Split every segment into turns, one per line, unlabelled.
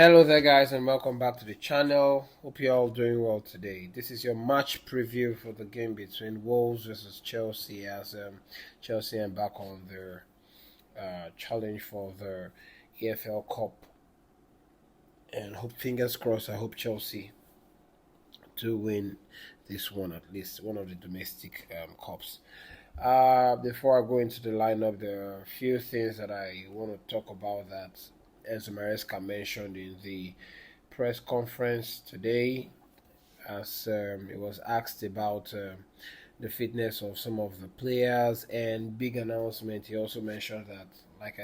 Hello there guys and welcome back to the channel. Hope you're all doing well today. This is your match preview for the game between Wolves versus Chelsea as Chelsea embark on their challenge for the EFL Cup, and hope, fingers crossed, I hope Chelsea do win this one, at least one of the domestic cups. Before I go into the lineup, there are a few things that I want to talk about that Enzo Maresca mentioned in the press conference today, as it was asked about the fitness of some of the players and big announcement. He also mentioned that, like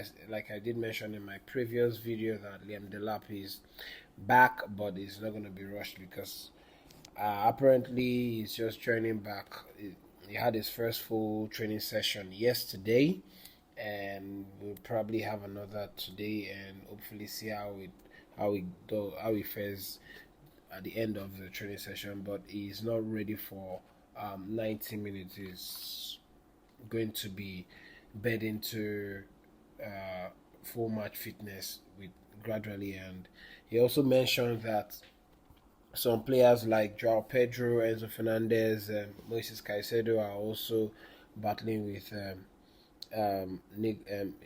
I did mention in my previous video, that Delap is back, but he's not going to be rushed because apparently he's just training back. He had his first full training session yesterday, and we'll probably have another today, and hopefully see how he fares at the end of the training session. But he's not ready for 90 minutes. He's going to be bed into full match fitness with gradually. And he also mentioned that some players like Joao Pedro, Enzo Fernandez, and Moises Caicedo are also battling with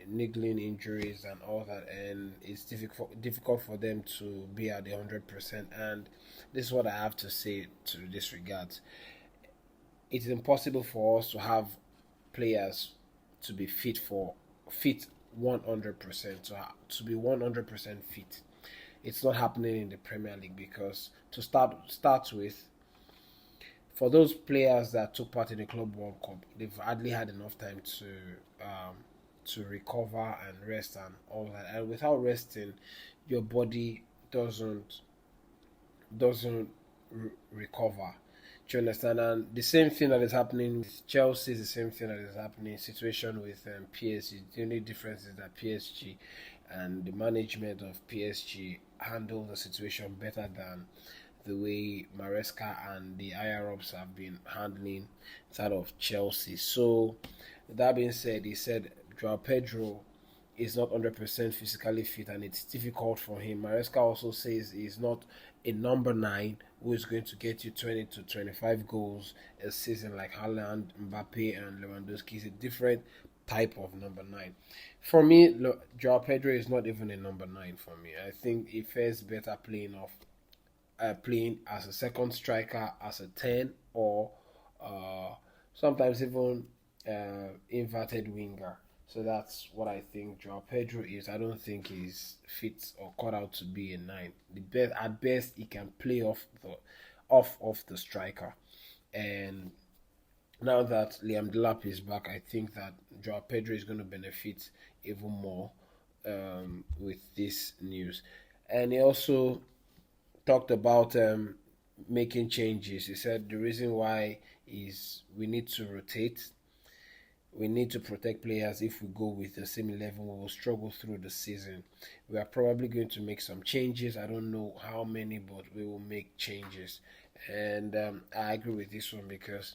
niggling injuries and all that, and it's difficult for them to be at 100%. And this is what I have to say to this regard: it's impossible for us to have players to be fit 100%, to be 100% fit. It's not happening in the Premier League because, to start with, for those players that took part in the Club World Cup, they've hardly had enough time to recover and rest and all that. And without resting, your body doesn't recover. Do you understand? And the same thing that is happening with Chelsea is the same thing that is happening in situation with PSG. The only difference is that PSG and the management of PSG handle the situation better than the way Maresca and the higher ups have been handling that of Chelsea. So, that being said, he said Joao Pedro is not 100% physically fit and it's difficult for him. Maresca also says he's not a number 9 who is going to get you 20 to 25 goals a season like Haaland, Mbappe, and Lewandowski. Is a different type of number 9. For me, Joao Pedro is not even a number 9 for me. I think he fares better playing as a second striker, as a 10, or sometimes even inverted winger. So that's what I think Joao Pedro is. I don't think he's fit or cut out to be a 9. At best, he can play off the striker. And now that Liam Delap is back, I think that Joao Pedro is going to benefit even more with this news. And he also talked about making changes. He said the reason why is we need to rotate. We need to protect players. If we go with the same 11, we will struggle through the season. We are probably going to make some changes. I don't know how many, but we will make changes. And I agree with this one because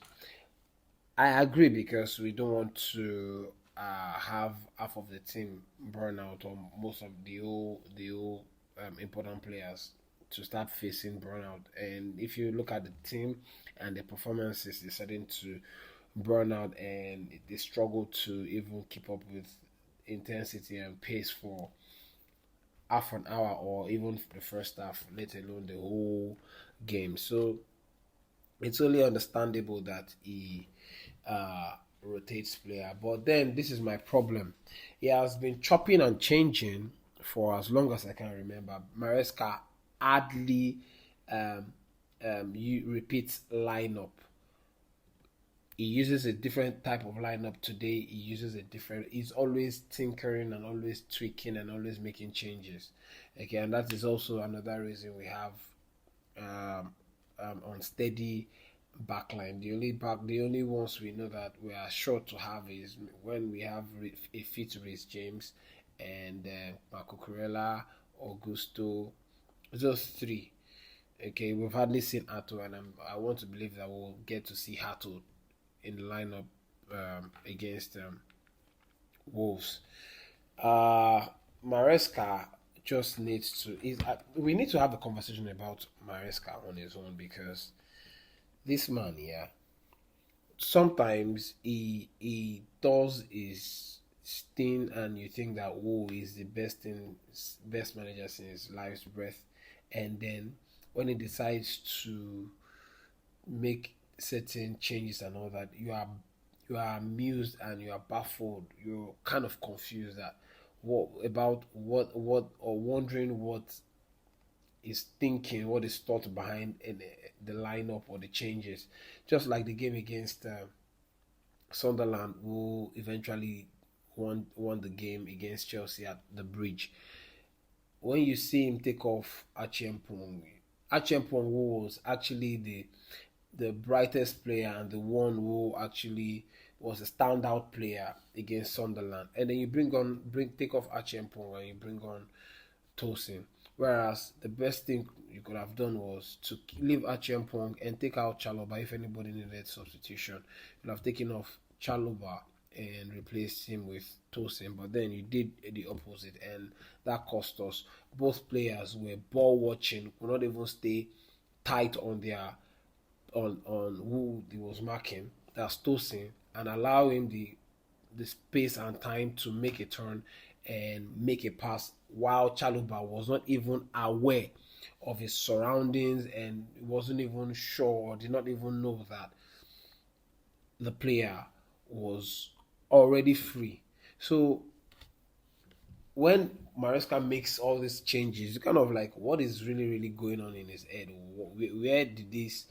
we don't want to have half of the team burn out, or most of the old important players to start facing burnout. And if you look at the team and the performances, they're starting to burn out and they struggle to even keep up with intensity and pace for half an hour or even the first half, let alone the whole game. So it's only understandable that he rotates player. But then this is my problem. He has been chopping and changing for as long as I can remember. Maresca hardly you repeats lineup. He uses a different type of lineup today. He uses a different. He's always tinkering and always tweaking and always making changes. Okay, and that is also another reason we have unsteady backline. The only ones we know that we are sure to have is when we have a fit Reece James and Marco Kurela, Augusto. Those three. Okay, we've hardly seen Hato, and I want to believe that we'll get to see Hato in the lineup against Wolves. Maresca just needs to we need to have a conversation about Maresca on his own, because this man, yeah, sometimes he does his thing, and you think that, oh, he's the best manager since life's breath, and then when he decides to make certain changes and all that, you are amused and you are baffled. You're kind of confused that what or wondering what is thinking, what is thought behind the lineup or the changes. Just like the game against Sunderland, who eventually won the game against Chelsea at the Bridge. When you see him take off Achiempong, who was actually the brightest player and the one who actually was a standout player against Sunderland, and then you take off Achiempong and you bring on Tosin. Whereas the best thing you could have done was to leave Achiempong and take out Chaloba if anybody needed substitution. You'd have taken off Chaloba and replaced him with Tosin, but then you did the opposite, and that cost us. Both players were ball watching, could not even stay tight on who he was marking. That's Tosin, and allow him the space and time to make a turn and make a pass, while Chaluba was not even aware of his surroundings and wasn't even sure or did not even know that the player was already free. So when Maresca makes all these changes, you kind of like, what is really, really going on in his head? Where did this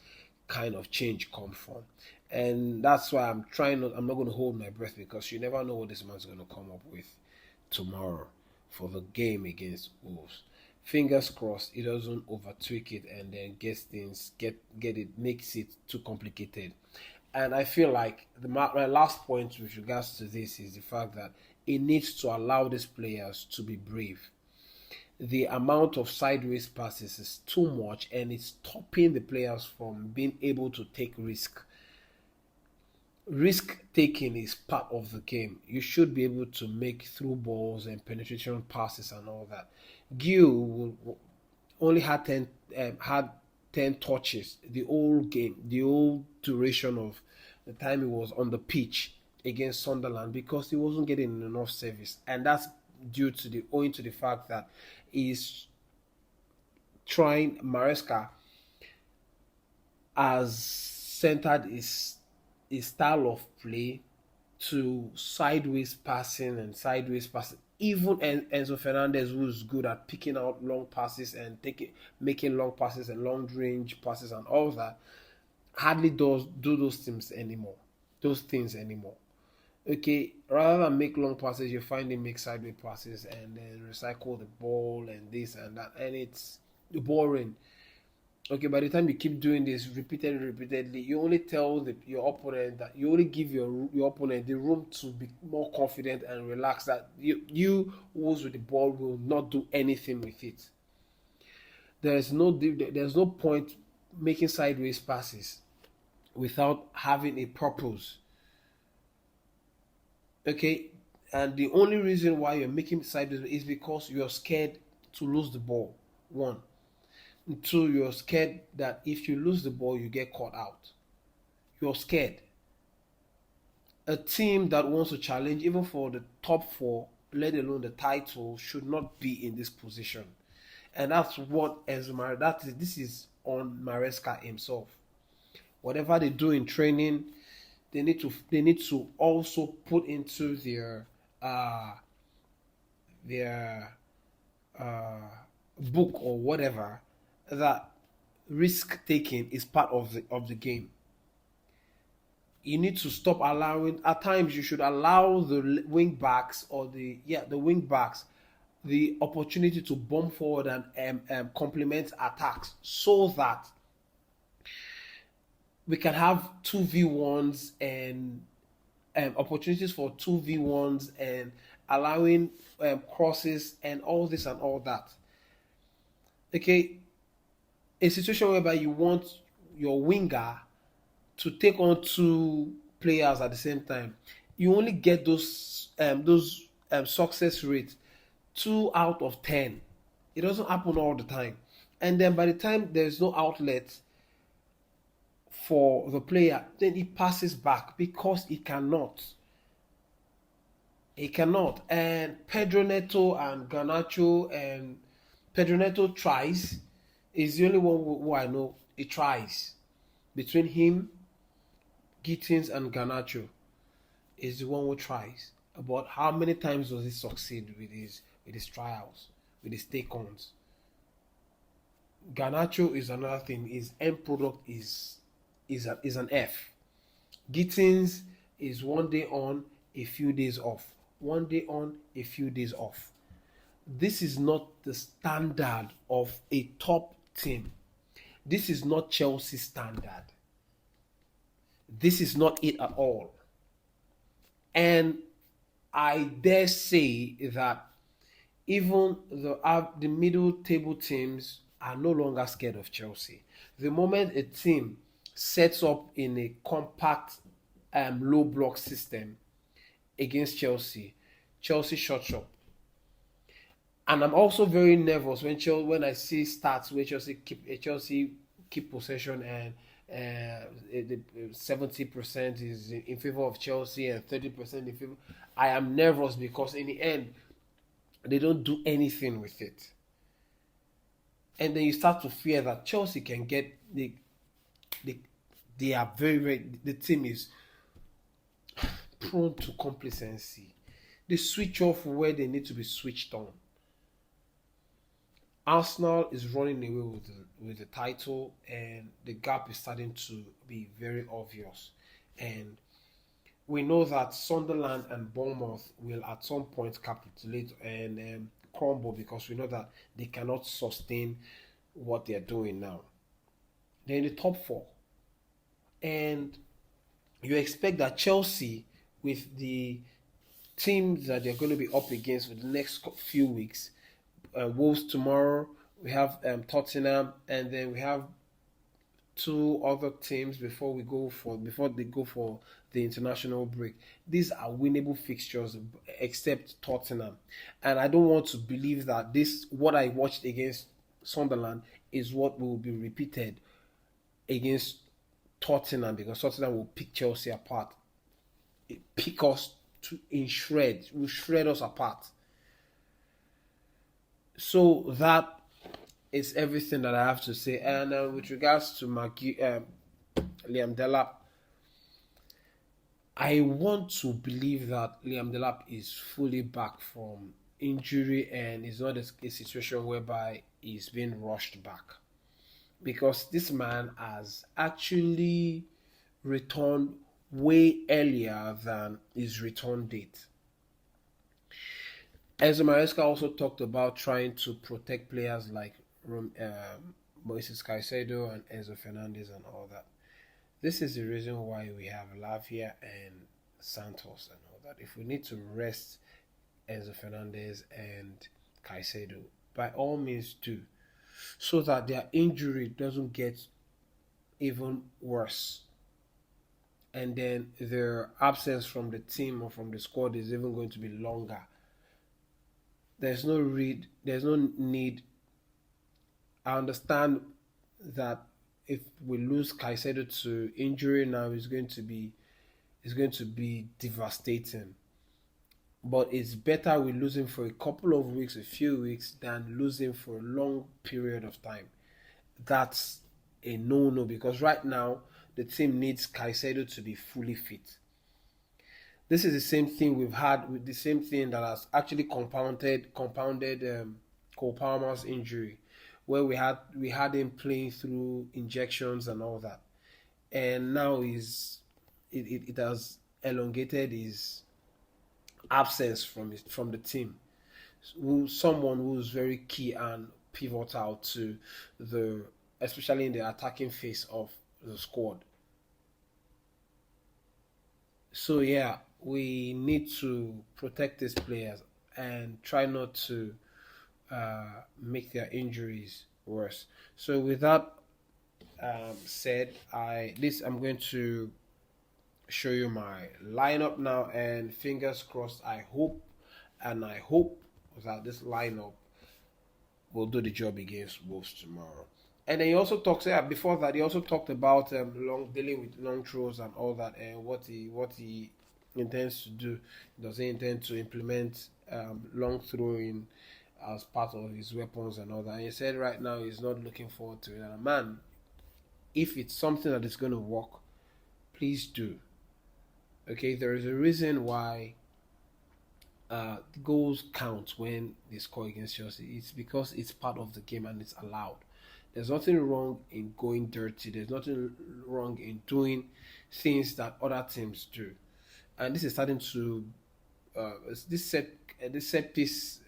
kind of change come from? And that's why I'm not going to hold my breath, because you never know what this man's going to come up with tomorrow for the game against Wolves. Fingers crossed he doesn't overtweak it and then makes it too complicated. And I feel like my last point with regards to this is the fact that he needs to allow these players to be brave. The amount of sideways passes is too much, and it's stopping the players from being able to take risk. Risk taking is part of the game. You should be able to make through balls and penetration passes and all that. Gil only had 10 touches the whole game, the whole duration of the time he was on the pitch against Sunderland, because he wasn't getting enough service, and that's owing to the fact that he's trying. Maresca has centered his style of play to sideways passing. Even Enzo Fernandez, who's good at picking out long passes and making long passes and long range passes and all that, hardly do those things anymore. Okay, rather than make long passes, you find him make sideways passes and then recycle the ball and this and that, and it's boring. Okay, by the time you keep doing this repeatedly, you only tell your opponent that you only give your opponent the room to be more confident and relaxed, that you who's with the ball will not do anything with it. There's no point making sideways passes without having a purpose. Okay, and the only reason why you're making sideways is because you're scared to lose the ball. One. Two, you're scared that if you lose the ball, you get caught out. You're scared. A team that wants to challenge even for the top four, let alone the title, should not be in this position. And that's what this is on Maresca himself. Whatever they do in training, they need to also put into their book or whatever, that risk taking is part of the game. You need to stop allowing. At times, you should allow the wing backs the opportunity to bomb forward and complement attacks, so that we can have 2v1s and opportunities for 2v1s and allowing crosses and all this and all that. Okay, a situation whereby you want your winger to take on two players at the same time, you only get those success rates 2 out of 10. It doesn't happen all the time. And then by the time there's no outlet for the player, then he passes back because he cannot. He cannot. And Pedro Neto and Garnacho, and Pedro Neto tries. Is the only one who I know he tries. Between him, Gittins, and Garnacho is the one who tries. But how many times does he succeed with his trials, with his take-ons? Garnacho is another thing. His end product is an F. Gittins is 1 day on, a few days off. 1 day on, a few days off. This is not the standard of a top team. This is not Chelsea standard. This is not it at all. And I dare say that even the middle table teams are no longer scared of Chelsea. The moment a team sets up in a compact low block system against Chelsea, Chelsea shuts up. And I'm also very nervous when I see stats where Chelsea keep possession and 70% is in favor of Chelsea and 30% in favor. I am nervous because in the end, they don't do anything with it. And then you start to fear that Chelsea can get they are very, very, the team is prone to complacency. They switch off where they need to be switched on. Arsenal is running away with the title, and the gap is starting to be very obvious. And we know that Sunderland and Bournemouth will at some point capitulate and crumble because we know that they cannot sustain what they are doing now. They're in the top four. And you expect that Chelsea, with the teams that they're going to be up against for the next few weeks, Wolves tomorrow, we have Tottenham, and then we have two other teams before they go for the international break. These are winnable fixtures, except Tottenham, and I don't want to believe that what I watched against Sunderland is what will be repeated against Tottenham, because Tottenham will pick Chelsea apart, pick us in shreds, will shred us apart. So that is everything that I have to say. And with regards to Liam Delap, I want to believe that Liam Delap is fully back from injury and it's not a situation whereby he's being rushed back. Because this man has actually returned way earlier than his return date. Enzo Maresca also talked about trying to protect players like Moises Caicedo and Enzo Fernandez and all that. This is the reason why we have Lavia and Santos and all that. If we need to rest Enzo Fernandez and Caicedo, by all means do, so that their injury doesn't get even worse. And then their absence from the team or from the squad is even going to be longer. There's no need. I understand that if we lose Caicedo to injury now, it's going to be devastating. But it's better we lose him for a couple of weeks, a few weeks, than lose him for a long period of time. That's a no-no, because right now the team needs Caicedo to be fully fit. This is the same thing we've had with the same thing that has actually compounded Cole Palmer's injury, where we had him playing through injections and all that, and now it has elongated his absence from the team. Someone who's very key and pivotal to especially in the attacking phase of the squad. So yeah, we need to protect these players and try not to make their injuries worse. So with that said, I'm going to show you my lineup now, and fingers crossed, I hope that this lineup will do the job against Wolves tomorrow. And then he also talks. Before that, he also talked about dealing with long throws and all that, and what he intends to do. Does he intend to implement long throwing as part of his weapons and all that? And he said right now he's not looking forward to it. And man, if it's something that is going to work, please do. Okay, there is a reason why goals count when they score against Chelsea. It's because it's part of the game and it's allowed. There's nothing wrong in going dirty. There's nothing wrong in doing things that other teams do. And this is starting to this set piece,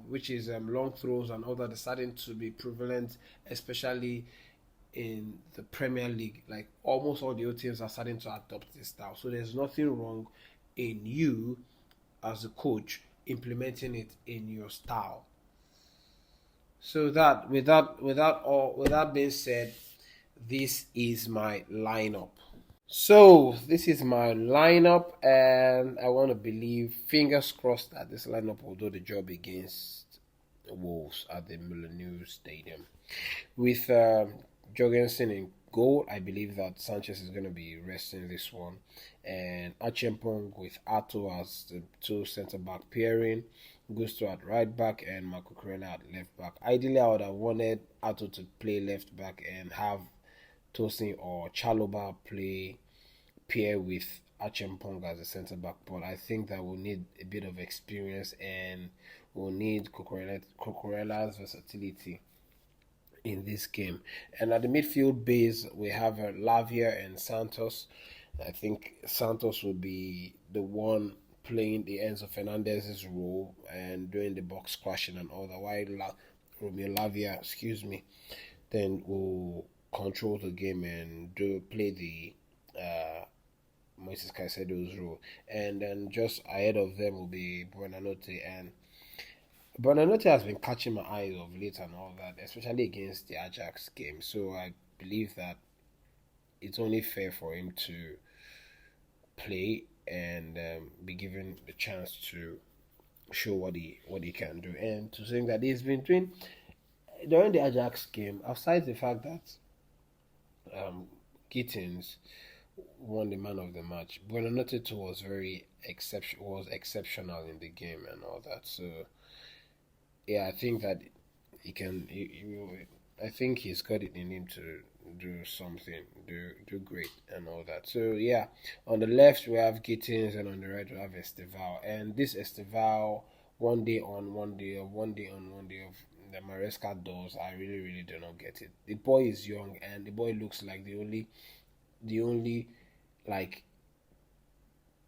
which is long throws and all that, is starting to be prevalent, especially in the Premier League. Like almost all the other teams are starting to adopt this style. So there's nothing wrong in you as a coach implementing it in your style. So that with that being said, this is my lineup. So this is my lineup, and I want to believe, fingers crossed, that this lineup will do the job against Wolves at the Millennium Stadium. With Jorgensen in goal, I believe that Sanchez is going to be resting this one, and Achimpong with Ato as the two centre back pairing, Gusto at right back, and Marco Corella at left back. Ideally, I would have wanted Ato to play left back and have Tosin or Chaloba pair with Achimpong as a centre back, but I think that we'll need a bit of experience and we'll need Cucurella's versatility in this game. And at the midfield base, we have Lavia and Santos. I think Santos will be the one playing the Enzo Fernandez's role and doing the box crashing and all that, while Romeo Lavia, then will control the game and play the Moises Caicedo's role. And then just ahead of them will be Buonanotte, and Buonanotte has been catching my eyes of late and all that, especially against the Ajax game. So I believe that it's only fair for him to play and be given the chance to show what he can do. And to think that he's been doing during the Ajax game, aside the fact that Gittins won the man of the match, Buonanotte too was exceptional in the game and all that. So yeah, I think that he can. I think he's got it in him to do something, do great and all that. So yeah, on the left we have Gittins and on the right we have Estevão. And this Estevão, one day on, one day off, one day on, one day off, the Maresca does, I really do not get it. The boy is young and the boy looks like the only like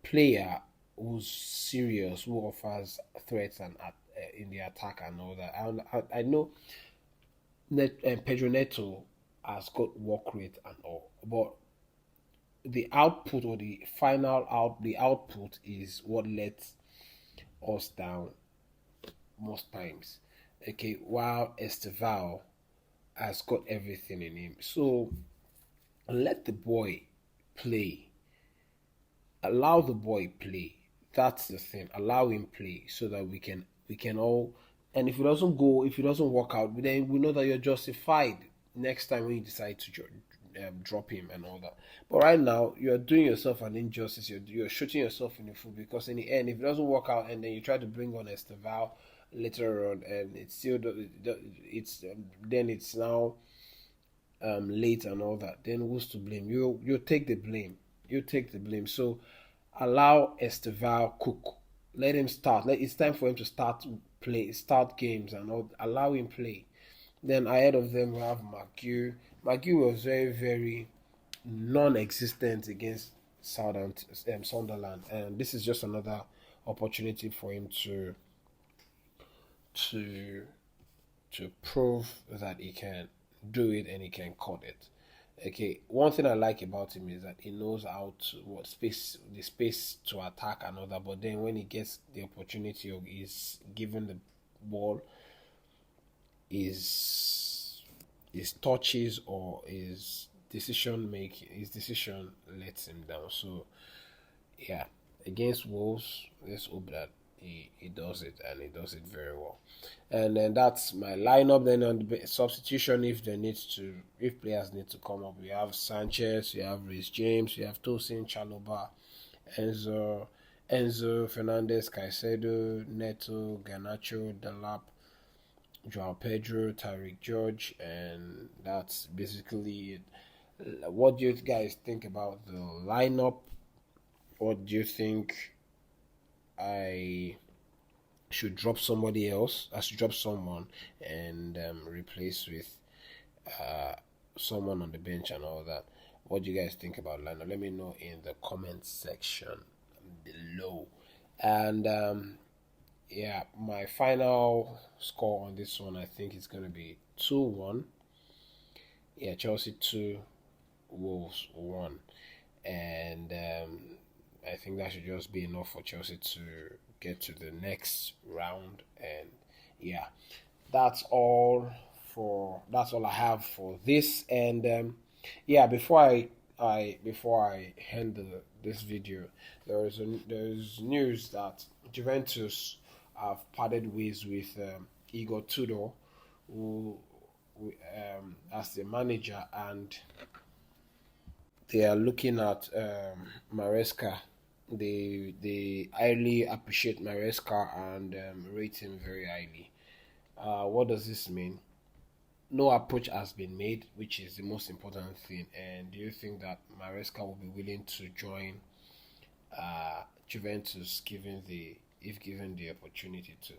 player who's serious, who offers threats and in the attack and all that. I know Pedro Neto has got work rate and all, but the output or the output is what lets us down most times. Okay, while Estevão has got everything in him. So let the boy play. Allow the boy play. That's the thing. Allow him play so that we can all. And if it doesn't work out, then we know that you're justified next time when you decide to drop him and all that. But right now, you're doing yourself an injustice. You're shooting yourself in the foot, because in the end, if it doesn't work out and then you try to bring on Estevão later on, and it's now late and all that, then who's to blame? You take the blame. So allow Estevão cook. Let him start. It's time for him to start games and all. Allow him play. Then ahead of them we have McGew. McGew was very, very non-existent against Sunderland, and this is just another opportunity for him to prove that he can do it and he can cut it. Okay, one thing I like about him is that he knows how to the space to attack and all that. But then when he gets the opportunity or is given the ball, his touches or his decision lets him down. So yeah, against Wolves, let's hope that he does it, and he does it very well. And then that's my lineup. Then on the substitution, if players need to come up, we have Sanchez, we have Reece James, we have Tosin, Chaloba, Enzo, Fernandez, Caicedo, Neto, Garnacho, Delap, João Pedro, Tariq George, and that's basically it. What do you guys think about the lineup? What do you think I should drop somebody else? I should drop someone and replace with someone on the bench and all that. What do you guys think about lineup? Let me know in the comment section below. And yeah, my final score on this one, I think it's going to be 2-1. Yeah, Chelsea 2, Wolves 1. And I think that should just be enough for Chelsea to get to the next round. And yeah, that's all I have for this. And yeah, before I end this video, there's news that Juventus have parted ways with Igor Tudor, who as the manager, and they are looking at Maresca. They highly appreciate Maresca and rate him very highly. What does this mean? No approach has been made, which is the most important thing. And do you think that Maresca will be willing to join Juventus if given the opportunity to?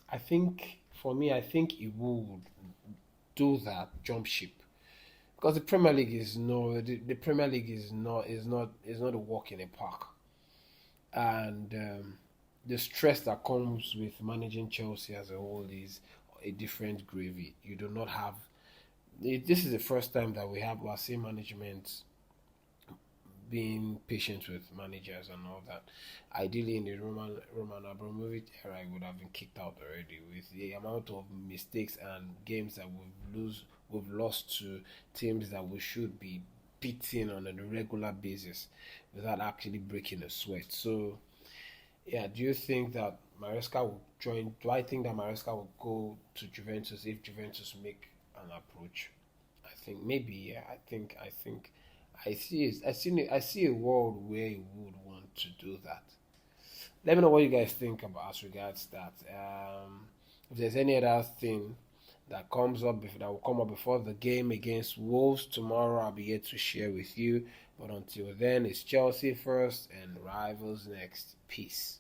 I think he will do that, jump ship, because the Premier League is not a walk in a park, and the stress that comes with managing Chelsea as a whole is a different gravy. You do not have. This is the first time that we are seeing management being patient with managers and all that. Ideally, in the Roman Abramovich era, he would have been kicked out already, with the amount of mistakes and games that we've lost to teams that we should be beating on a regular basis without actually breaking a sweat. So yeah, do you think that Maresca will join? Do I think that Maresca will go to Juventus if Juventus make an approach? I think maybe, yeah. I think I see a world where he would want to do that. Let me know what you guys think about as regards that. If there's any other thing that will come up before the game against Wolves tomorrow, I'll be here to share with you. But until then, it's Chelsea first and rivals next. Peace.